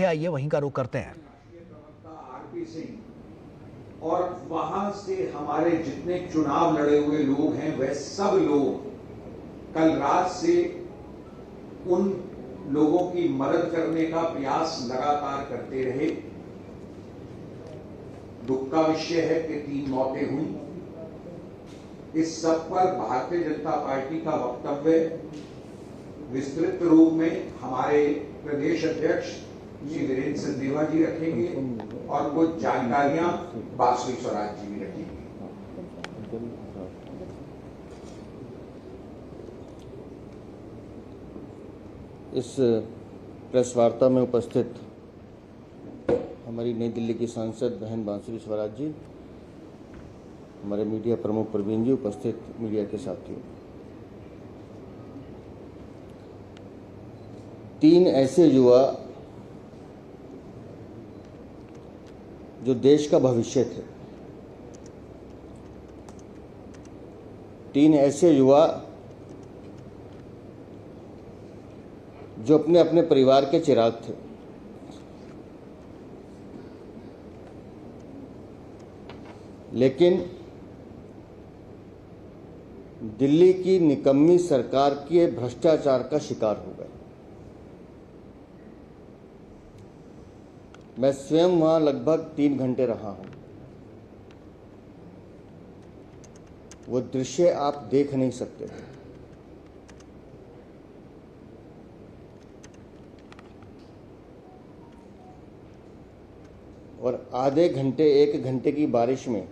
आइए वहीं का रुख करते हैं। आरपी सिंह और वहां से हमारे जितने चुनाव लड़े हुए लोग हैं वह सब लोग कल रात से उन लोगों की मदद करने का प्रयास लगातार करते रहे। दुख का विषय है कि 3 मौतें हुई। इस सब पर भारतीय जनता पार्टी का वक्तव्य विस्तृत रूप में हमारे प्रदेश अध्यक्ष श्री वीरेंद्र सिंह जी रखेंगे और कुछ जानकारियां बांसुरी स्वराज जी भी रखेंगे। इस प्रेस वार्ता में उपस्थित हमारी नई दिल्ली की सांसद बहन बांसुरी स्वराज जी, हमारे मीडिया प्रमुख प्रवीण जी, उपस्थित मीडिया के साथियों, 3 ऐसे युवा जो देश का भविष्य थे, 3 ऐसे युवा जो अपने अपने परिवार के चिराग थे, लेकिन दिल्ली की निकम्मी सरकार के भ्रष्टाचार का शिकार हो गए। मैं स्वयं वहां लगभग 3 घंटे रहा हूं। वो दृश्य आप देख नहीं सकते थे। और आधे घंटे 1 घंटे की बारिश में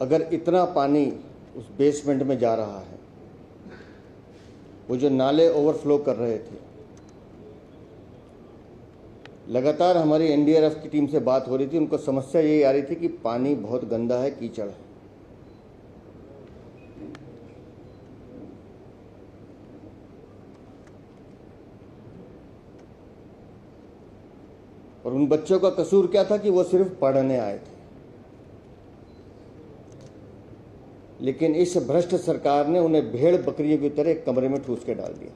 अगर इतना पानी उस बेसमेंट में जा रहा है, वो जो नाले ओवरफ्लो कर रहे थे, लगातार हमारी एनडीआरएफ की टीम से बात हो रही थी। उनको समस्या यही आ रही थी कि पानी बहुत गंदा है, कीचड़ है। और उन बच्चों का कसूर क्या था कि वो सिर्फ पढ़ने आए थे, लेकिन इस भ्रष्ट सरकार ने उन्हें भेड़ बकरियों की तरह एक कमरे में ठूस के डाल दिया।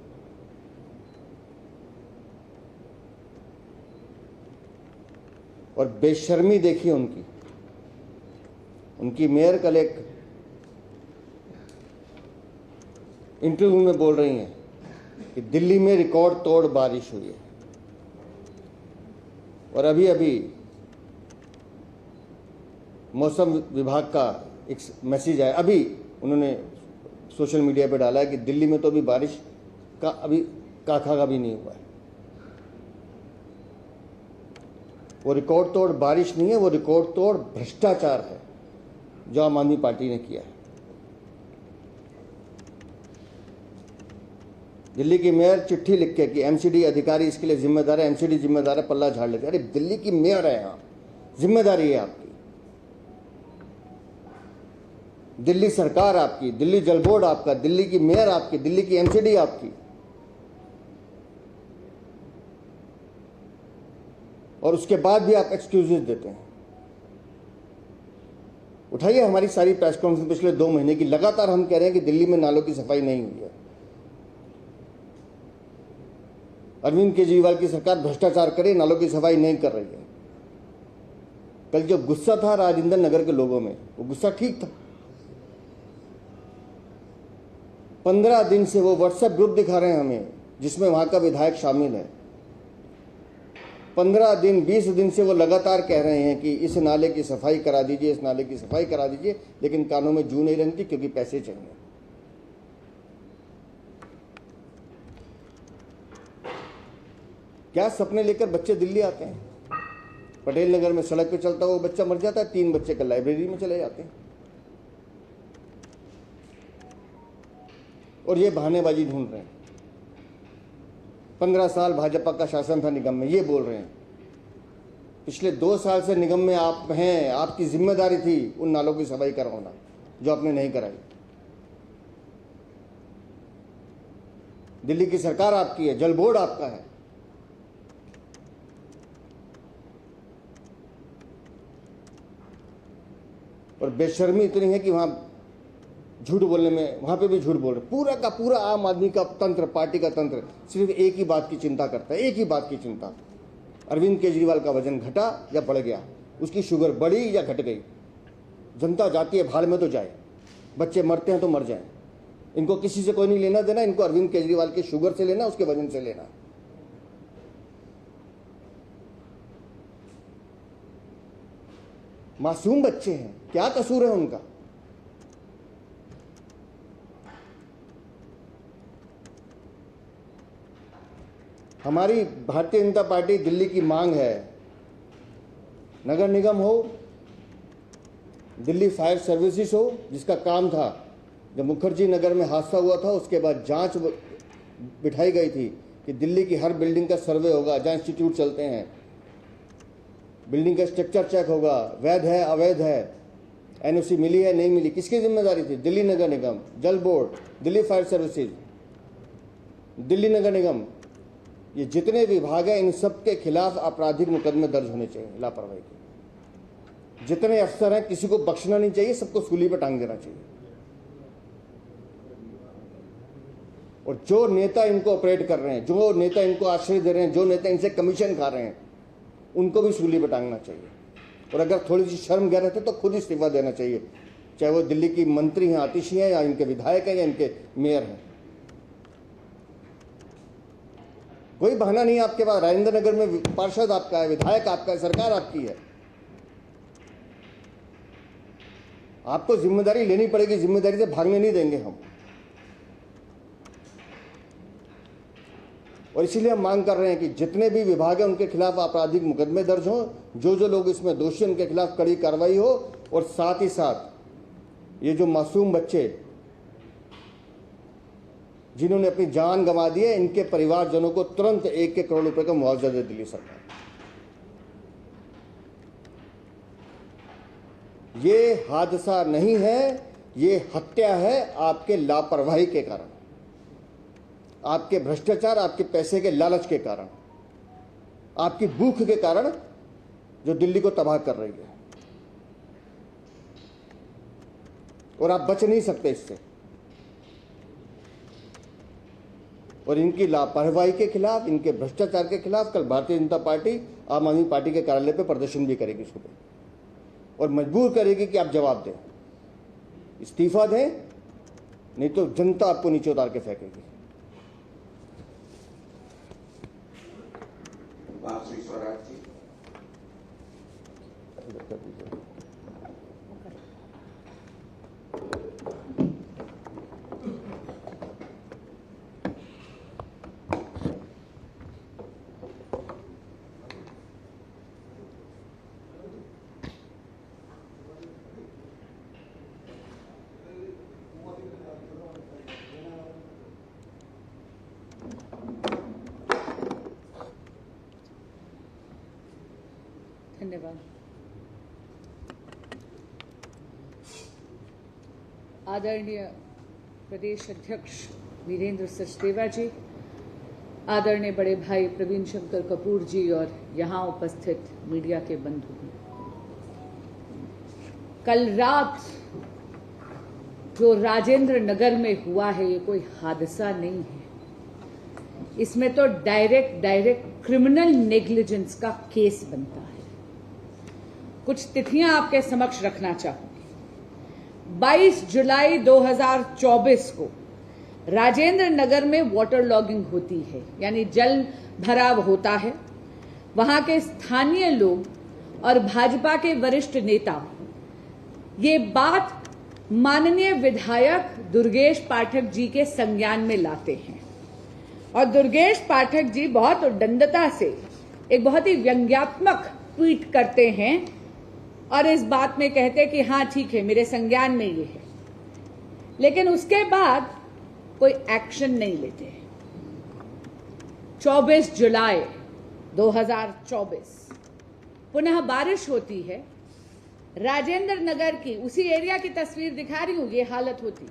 और बेशर्मी देखिए उनकी मेयर कल एक इंटरव्यू में बोल रही हैं कि दिल्ली में रिकॉर्ड तोड़ बारिश हुई है। और अभी मौसम विभाग का एक मैसेज आया, अभी उन्होंने सोशल मीडिया पे डाला है कि दिल्ली में तो अभी बारिश का अभी काखा का भी नहीं हुआ है। वो रिकॉर्ड तोड़ बारिश नहीं है, वो रिकॉर्ड तोड़ भ्रष्टाचार है जो आम आदमी पार्टी ने किया है। दिल्ली की मेयर चिट्ठी लिख के कि एमसीडी अधिकारी इसके लिए जिम्मेदार है, एमसीडी जिम्मेदार है, पल्ला झाड़ लेते। अरे दिल्ली की मेयर है आप, जिम्मेदारी है आपकी। दिल्ली सरकार आपकी, दिल्ली जल बोर्ड आपका, दिल्ली की मेयर आपकी, दिल्ली की एमसीडी आपकी। और उसके बाद भी आप एक्सक्यूजेस देते हैं। उठाइए हमारी सारी प्रेस कॉन्फ्रेंस पिछले 2 महीने की, लगातार हम कह रहे हैं कि दिल्ली में नालों की सफाई नहीं हुई है। अरविंद केजरीवाल की सरकार भ्रष्टाचार करे, नालों की सफाई नहीं कर रही है। कल जो गुस्सा था राजेंद्र नगर के लोगों में, वो गुस्सा ठीक था। 15 दिन से वो व्हाट्सएप ग्रुप दिखा रहे हैं हमें जिसमें वहां का विधायक शामिल है। 15 दिन 20 दिन से वो लगातार कह रहे हैं कि इस नाले की सफाई करा दीजिए, इस नाले की सफाई करा दीजिए, लेकिन कानों में जू नहीं रंगती क्योंकि पैसे चाहिए। क्या सपने लेकर बच्चे दिल्ली आते हैं? पटेल नगर में सड़क पे चलता हुआ बच्चा मर जाता है, 3 बच्चे कल लाइब्रेरी में चले जाते हैं। और ये बहानेबाजी ढूंढ रहे हैं। 15 साल भाजपा का शासन था निगम में, ये बोल रहे हैं। पिछले 2 साल से निगम में आप हैं, आपकी जिम्मेदारी थी उन नालों की सफाई करवाना जो आपने नहीं कराई। दिल्ली की सरकार आपकी है, जल बोर्ड आपका है। और बेशर्मी इतनी है कि वहां झूठ बोलने में, वहां पे भी झूठ बोल रहे। पूरा का पूरा आम आदमी का तंत्र, पार्टी का तंत्र सिर्फ एक ही बात की चिंता करता है, एक ही बात की चिंता, अरविंद केजरीवाल का वजन घटा या बढ़ गया, उसकी शुगर बढ़ी या घट गई। जनता जाती है भाड़ में तो जाए, बच्चे मरते हैं तो मर जाए, इनको किसी से कोई नहीं लेना देना, इनको अरविंद केजरीवाल की शुगर से लेना, उसके वजन से लेना। मासूम बच्चे हैं, क्या कसूर है उनका? हमारी भारतीय जनता पार्टी दिल्ली की मांग है, नगर निगम हो, दिल्ली फायर सर्विसेज हो, जिसका काम था जब मुखर्जी नगर में हादसा हुआ था उसके बाद जांच बिठाई गई थी कि दिल्ली की हर बिल्डिंग का सर्वे होगा, जहां इंस्टीट्यूट चलते हैं, बिल्डिंग का स्ट्रक्चर चेक होगा, वैध है अवैध है, एनओसी मिली है नहीं मिली, किसकी जिम्मेदारी थी? दिल्ली नगर निगम, जल board, Delhi fire services, Delhi नगर निगम, ये जितने विभाग हैं इन सब के खिलाफ आपराधिक मुकदमे दर्ज होने चाहिए लापरवाही के। जितने अफसर हैं किसी को बख्शना नहीं चाहिए, सबको सूली पर टांग देना चाहिए। और जो नेता इनको ऑपरेट कर रहे हैं, जो नेता इनको आश्रय दे रहे हैं, जो नेता इनसे कमीशन खा रहे हैं, उनको भी सूली पर टांगना चाहिए। और अगर थोड़ी सी शर्म गैरत है तो खुद इस्तीफा देना चाहिए, चाहे वो दिल्ली की मंत्री हैं, आतिशी हैं, या इनके विधायक हैं, या इनके मेयर हैं। कोई बहाना नहीं आपके पास। राजेंद्र नगर में पार्षद आपका है, विधायक आपका है, सरकार आपकी है, आपको जिम्मेदारी लेनी पड़ेगी, जिम्मेदारी से भागने नहीं देंगे हम। और इसीलिए हम मांग कर रहे हैं कि जितने भी विभाग हैं उनके खिलाफ आपराधिक मुकदमे दर्ज हों, जो लोग इसमें दोषी हैं उनके खिलाफ कड़ी कार्रवाई हो, और साथ ही साथ ये जो मासूम बच्चे जिन्होंने अपनी जान गंवा दी है, इनके परिवारजनों को तुरंत 1 करोड़ रुपए का मुआवजा दे दिल्ली सरकार। ये हादसा नहीं है, ये हत्या है आपके लापरवाही के कारण, आपके भ्रष्टाचार, आपके पैसे के लालच के कारण, आपकी भूख के कारण, जो दिल्ली को तबाह कर रही है। और आप बच नहीं सकते इससे। और इनकी लापरवाही के खिलाफ, इनके भ्रष्टाचार के खिलाफ कल भारतीय जनता पार्टी आम आदमी पार्टी के कार्यालय पे प्रदर्शन भी करेगी सुबह, और मजबूर करेगी कि आप जवाब दें, इस्तीफा दें, नहीं तो जनता आपको नीचे उतार के फेंकेगी। बांसुरी स्वराज जी। धन्यवाद। आदरणीय प्रदेश अध्यक्ष वीरेंद्र सचदेवा जी, आदरणीय बड़े भाई प्रवीण शंकर कपूर जी, और यहाँ उपस्थित मीडिया के बंधु, कल रात जो राजेंद्र नगर में हुआ है ये कोई हादसा नहीं है, इसमें तो डायरेक्ट क्रिमिनल नेग्लिजेंस का केस बनता है। कुछ तिथियां आपके समक्ष रखना चाहूंगी। 22 जुलाई 2024 को राजेंद्र नगर में वाटर लॉगिंग होती है, यानी जल भराव होता है। वहां के स्थानीय लोग और भाजपा के वरिष्ठ नेता ये बात माननीय विधायक दुर्गेश पाठक जी के संज्ञान में लाते हैं, और दुर्गेश पाठक जी बहुत उद्दंडता से एक बहुत ही व्यंग्यात्मक ट्वीट करते हैं और इस बात में कहते हैं कि हाँ ठीक है, मेरे संज्ञान में ये है, लेकिन उसके बाद कोई एक्शन नहीं लेते। 24 जुलाई 2024 पुनः बारिश होती है। राजेंद्र नगर की उसी एरिया की तस्वीर दिखा रही हूं, ये हालत होती।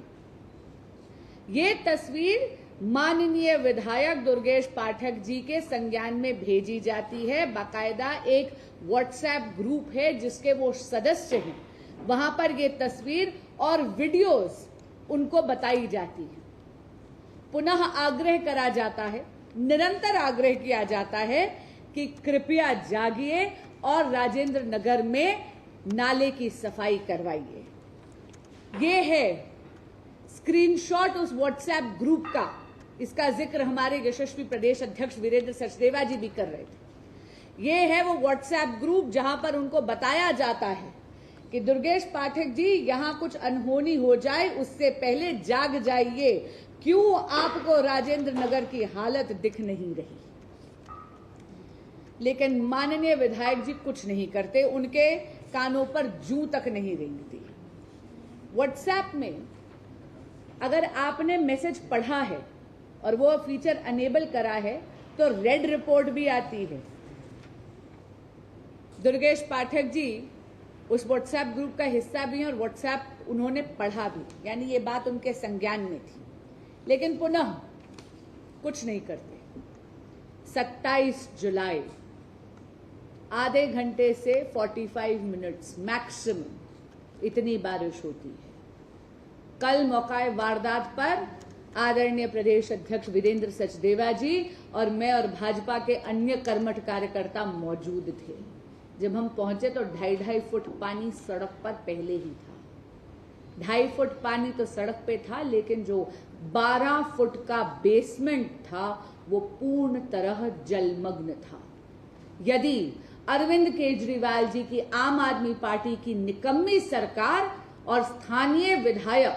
ये तस्वीर माननीय विधायक दुर्गेश पाठक जी के संज्ञान में भेजी जाती है। बाकायदा एक व्हाट्सएप ग्रुप है जिसके वो सदस्य हैं, वहां पर ये तस्वीर और वीडियोस उनको बताई जाती है। पुनः आग्रह करा जाता है, निरंतर आग्रह किया जाता है कि कृपया जागिए और राजेंद्र नगर में नाले की सफाई करवाइए। ये है स्क्रीनशॉट उस व्हाट्सएप ग्रुप का, इसका जिक्र हमारे यशस्वी प्रदेश अध्यक्ष वीरेंद्र सचदेवा जी भी कर रहे थे। ये है वो व्हाट्सएप ग्रुप जहां पर उनको बताया जाता है कि दुर्गेश पाठक जी, यहां कुछ अनहोनी हो जाए उससे पहले जाग जाइए, क्यों आपको राजेंद्र नगर की हालत दिख नहीं रही। लेकिन माननीय विधायक जी कुछ नहीं करते, उनके कानों पर जूं तक नहीं रेंगती। व्हाट्सएप में अगर आपने मैसेज पढ़ा है और वो फीचर अनेबल करा है तो रेड रिपोर्ट भी आती है। दुर्गेश पाठक जी उस व्हाट्सएप ग्रुप का हिस्सा भी हैं और व्हाट्सएप उन्होंने पढ़ा भी, यानी ये बात उनके संज्ञान में थी, लेकिन पुनः कुछ नहीं करते। 27 जुलाई आधे घंटे से 45 मिनट्स मैक्सिमम इतनी बारिश होती है। कल मौकाए वारदात पर आदरणीय प्रदेश अध्यक्ष वीरेंद्र सचदेवा जी और मैं और भाजपा के अन्य कर्मठ कार्यकर्ता मौजूद थे। जब हम पहुंचे तो 2.5 फुट पानी सड़क पर पहले ही था। 2.5 फुट पानी तो सड़क पे था, लेकिन जो 12 फुट का बेसमेंट था वो पूर्ण तरह जलमग्न था। यदि अरविंद केजरीवाल जी की आम आदमी पार्टी की निकम्मी सरकार और स्थानीय विधायक,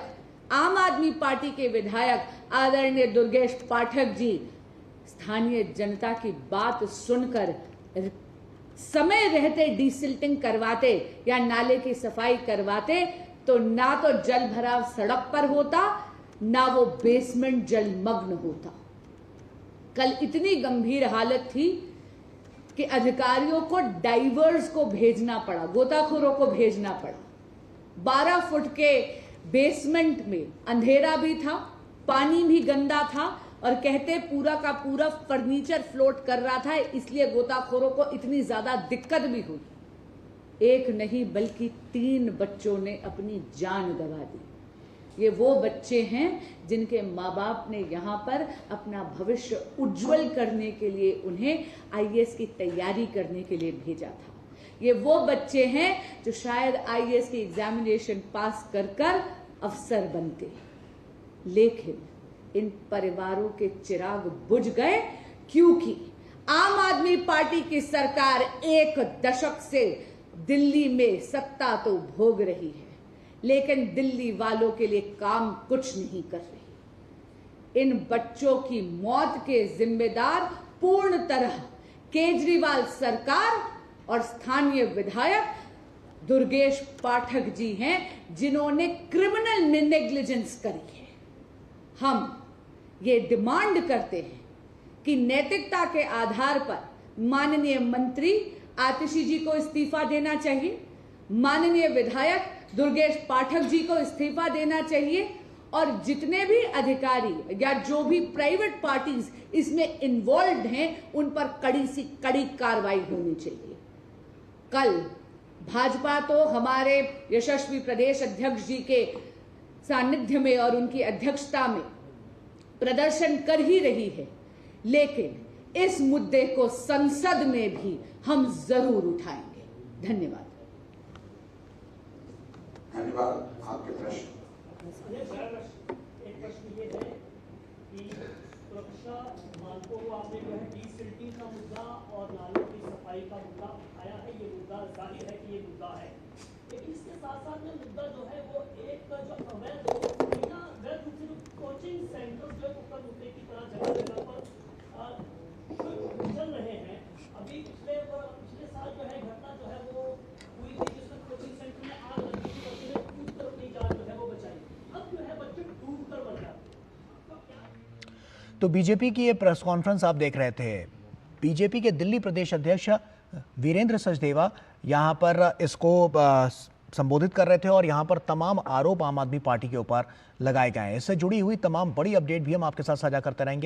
आम आदमी पार्टी के विधायक आदरणीय दुर्गेश पाठक जी स्थानीय जनता की बात सुनकर समय रहते डिसिल्टिंग करवाते या नाले की सफाई करवाते, तो ना तो जल भराव सड़क पर होता, ना वो बेसमेंट जलमग्न होता। कल इतनी गंभीर हालत थी कि अधिकारियों को डाइवर्स को भेजना पड़ा, गोताखोरों को भेजना पड़ा। 12 फुट के बेसमेंट में अंधेरा भी था, पानी भी गंदा था और कहते पूरा का पूरा फर्नीचर फ्लोट कर रहा था, इसलिए गोताखोरों को इतनी ज्यादा दिक्कत भी हुई। एक नहीं बल्कि 3 बच्चों ने अपनी जान गंवा दी। ये वो बच्चे हैं जिनके माँ बाप ने यहाँ पर अपना भविष्य उज्जवल करने के लिए उन्हें आईएएस की तैयारी करने के लिए भेजा था। ये वो बच्चे हैं जो शायद आईएएस की एग्जामिनेशन पास कर कर अफसर बनते, लेकिन इन परिवारों के चिराग बुझ गए, क्योंकि आम आदमी पार्टी की सरकार 1 दशक से दिल्ली में सत्ता तो भोग रही है, लेकिन दिल्ली वालों के लिए काम कुछ नहीं कर रही। इन बच्चों की मौत के जिम्मेदार पूर्ण तरह केजरीवाल सरकार और स्थानीय विधायक दुर्गेश पाठक जी हैं, जिन्होंने क्रिमिनल नेग्लिजेंस करी है। हम ये डिमांड करते हैं कि नैतिकता के आधार पर माननीय मंत्री आतिशी जी को इस्तीफा देना चाहिए, माननीय विधायक दुर्गेश पाठक जी को इस्तीफा देना चाहिए और जितने भी अधिकारी या जो भी प्राइवेट पार्टीज इसमें इन्वॉल्व हैं उन पर कड़ी सी कड़ी कार्रवाई होनी चाहिए। कल भाजपा तो हमारे यशस्वी प्रदेश अध्यक्ष जी के सानिध्य में और उनकी अध्यक्षता में प्रदर्शन कर ही रही है, लेकिन इस मुद्दे को संसद में भी हम जरूर उठाएंगे। धन्यवाद। धन्यवाद। आपके प्रश्न। एक प्रश्न ये है कि सुरक्षा मानकों को आपने जो है डिसिल्टिंग का मुद्दा और नालों की सफाई का मुद्दा उठाया है। ये मुद्दा जाहिर है कि ये मुद्दा है, लेकिन इसके साथ साथ में मुद्दा जो है वो एक जो अवैध रूप से कोचिंग सेंटर जो है ऊपर मुद्दे की तरह जगह जगह पर चल रहे हैं। अभी पिछले साल जो है घटना जो है वो हुई थी जिसमें कोचिंग सेंटर में आग लगी थी, बच्चे ने कूद कर अपनी जान जो है वो बचाई। अब जो है बच्चे डूब कर मर जाते। तो बीजेपी की ये प्रेस कॉन्फ्रेंस आप देख रहे थे। बीजेपी के दिल्ली प्रदेश अध्यक्ष वीरेंद्र सचदेवा यहाँ पर इसको संबोधित कर रहे थे और यहाँ पर तमाम आरोप आम आदमी पार्टी के ऊपर लगाए गए हैं। इससे जुड़ी हुई तमाम बड़ी अपडेट भी हम आपके साथ साझा करते रहेंगे।